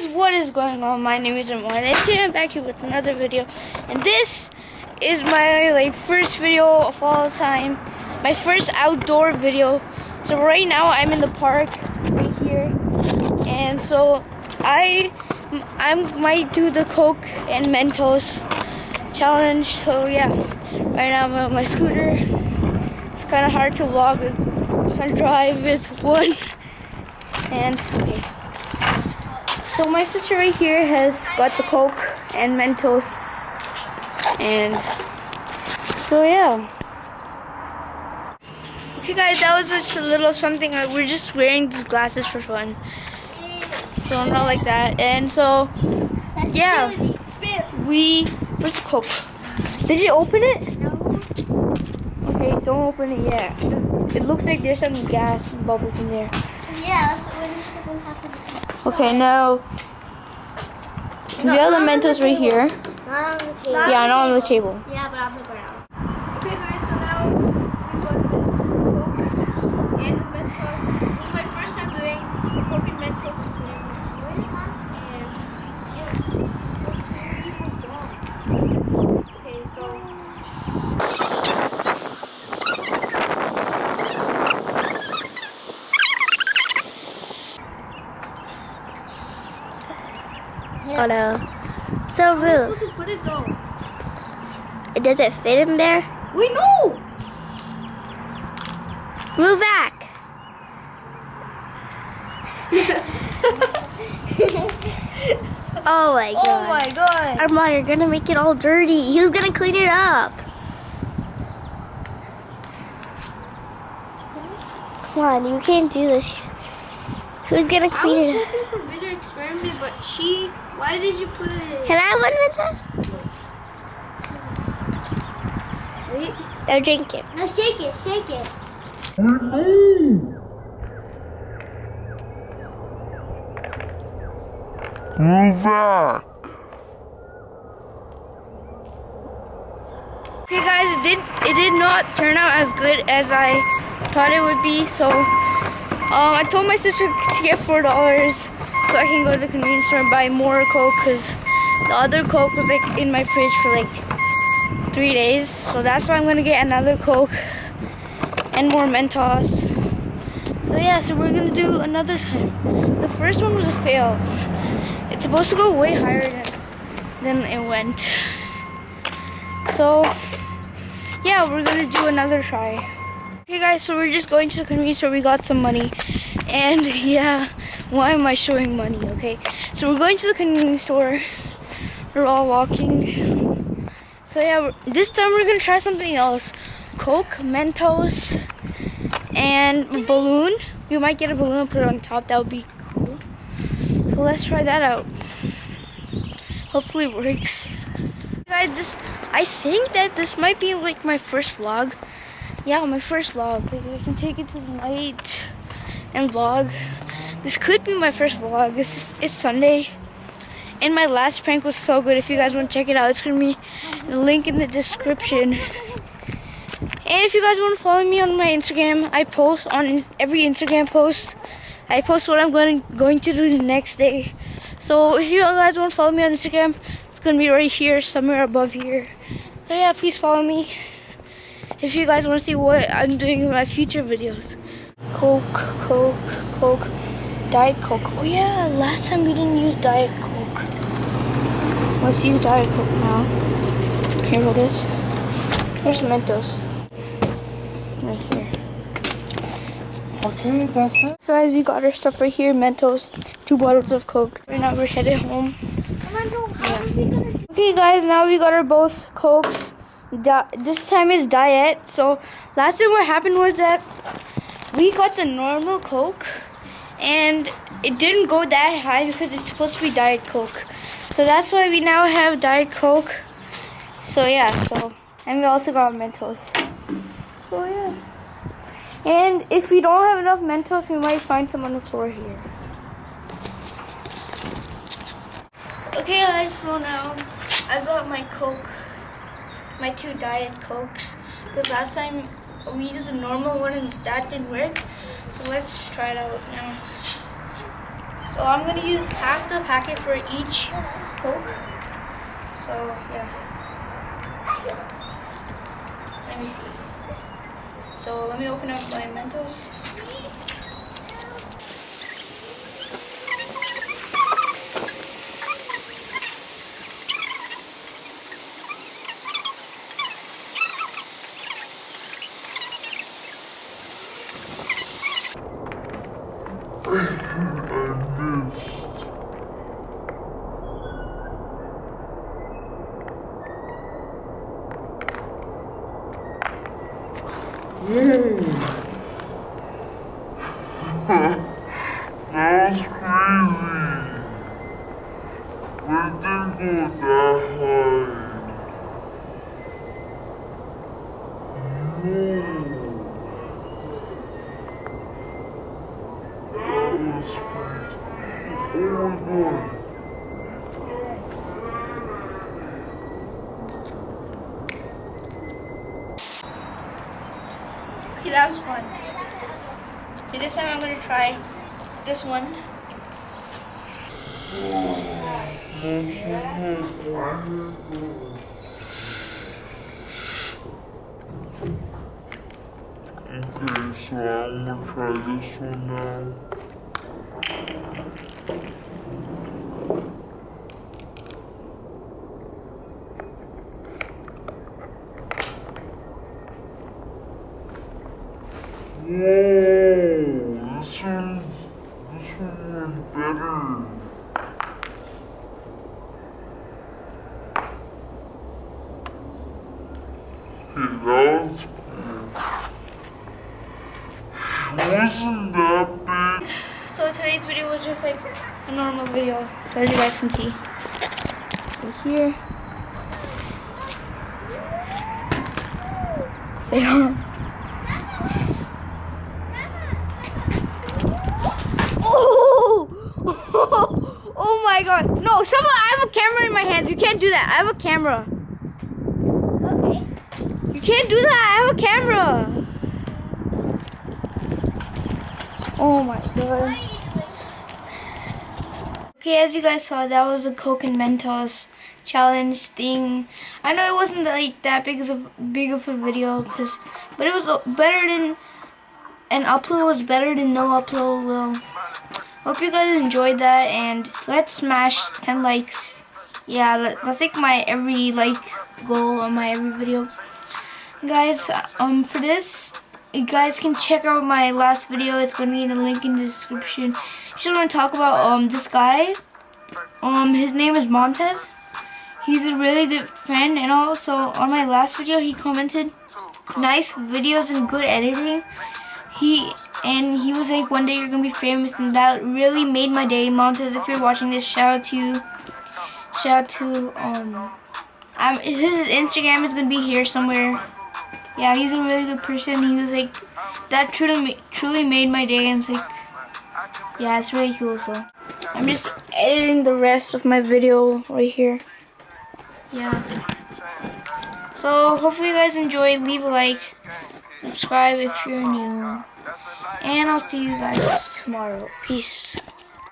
guys, what is going on? My name is Ramon and today I'm back here with another video, and this is my first video of all time, my first outdoor video. So right now I'm in the park right here, and so I might do the Coke and Mentos challenge. So yeah, right now I'm on my scooter. It's kind of hard to vlog with, drive with one, and okay. So my sister right here has got the Coke and Mentos, and so yeah. Okay guys, that was just a little something. We're just wearing these glasses for fun, so not like that. And so yeah, where's the Coke? Did you open it? No. Okay, don't open it yet. It looks like there's some gas bubbles in there. Yeah, that's what we're supposed to do. Okay, now we have the Mentos right here. Not on the table. Yeah, not on the table. Yeah, but on the ground. Okay guys, so now we got this Coke and the Mentos. This is my first time doing the Coke and Mentos in front of my ceiling. And yeah, let's see people's vlogs. Okay, so Oh no. So I'm rude. supposed to put it though. Does it fit in there? Wait, no! Move back. Oh my god. Oh my god. Armand, you're gonna make it all dirty. Who's gonna clean it up? Come on, you can't do this. Who's gonna clean it I up? was hoping for video experiment, but why did you put it? Can I have one, Mentos? Wait. No, drink it. No, shake it, shake it. Move back. Okay guys, it did not turn out as good as I thought it would be. So I told my sister to get $4 so I can go to the convenience store and buy more Coke, because the other Coke was in my fridge for 3 days. So that's why I'm gonna get another Coke and more Mentos. So yeah, so we're gonna do another time. The first one was a fail. It's supposed to go way higher than it went. So yeah, we're gonna do another try. Okay guys, so we're just going to the convenience store. We got some money, and yeah, why am I showing money? Okay, so we're going to the convenience store. We're all walking. So yeah, this time we're gonna try something else. Coke, Mentos, and balloon. We might get a balloon and put it on top. That would be cool. So let's try that out. Hopefully it works. Guys, I think that this might be my first vlog. Yeah, my first vlog. I can take it to the night and vlog. This could be my first vlog. It's Sunday, and my last prank was so good. If you guys want to check it out, it's gonna be the link in the description. And if you guys want to follow me on my Instagram, I post on every Instagram post. I post what I'm going to do the next day. So if you guys want to follow me on Instagram, it's gonna be right here, somewhere above here. So yeah, please follow me if you guys want to see what I'm doing in my future videos. Coke, Coke, Coke, Diet Coke. Oh yeah, last time we didn't use Diet Coke. Let's use Diet Coke now. Here it is. Here's Mentos. Right here. Okay, that's it. Guys, we got our stuff right here. Mentos, 2 bottles of Coke. Right now we're headed home. Okay guys, now we got our both Cokes. This time is diet. So last time what happened was that we got the normal Coke and it didn't go that high because it's supposed to be Diet Coke. So that's why we now have Diet Coke. So yeah, and we also got Mentos. So yeah. And if we don't have enough Mentos, we might find some on the floor here. Okay guys, so now I got my Coke, my 2 Diet Cokes, because last time we used a normal one and that didn't work. So let's try it out now. So I'm gonna use half the packet for each Coke. So yeah. Let me see. So let me open up my Mentos. That was crazy. We didn't go that high. No. That was crazy. Oh my god. Okay, that was fun. Okay, this time I'm gonna try this one. Okay, so I'm gonna try this one now. Whoa, this one was better. Okay, that was wasn't that big. So today's video was just like a normal video, so as you guys can see. Right here. Fail. Oh! Oh my god. No, someone, I have a camera in my hands. You can't do that. I have a camera. Okay. You can't do that. I have a camera. Oh my god. What are you doing? Okay, as you guys saw, that was a Coke and Mentos challenge thing. I know it wasn't like that big of a video, but it was better than an upload was better than no upload. Well, hope you guys enjoyed that, and let's smash 10 likes. Yeah, that's like my every like goal on my every video, guys. For this, you guys can check out my last video. It's gonna be in the link in the description. Just want to talk about this guy. His name is Mentos. He's a really good friend, and also on my last video he commented nice videos and good editing. He was like, one day you're gonna be famous, and that really made my day. Mentos, if you're watching this, shout out to you. Shout out to his Instagram is gonna be here somewhere. Yeah, he's a really good person. He was like, that truly made my day, and it's like, yeah, it's really cool. So I'm just editing the rest of my video right here. Yeah. So hopefully you guys enjoyed. Leave a like, subscribe if you're new, and I'll see you guys tomorrow. Peace.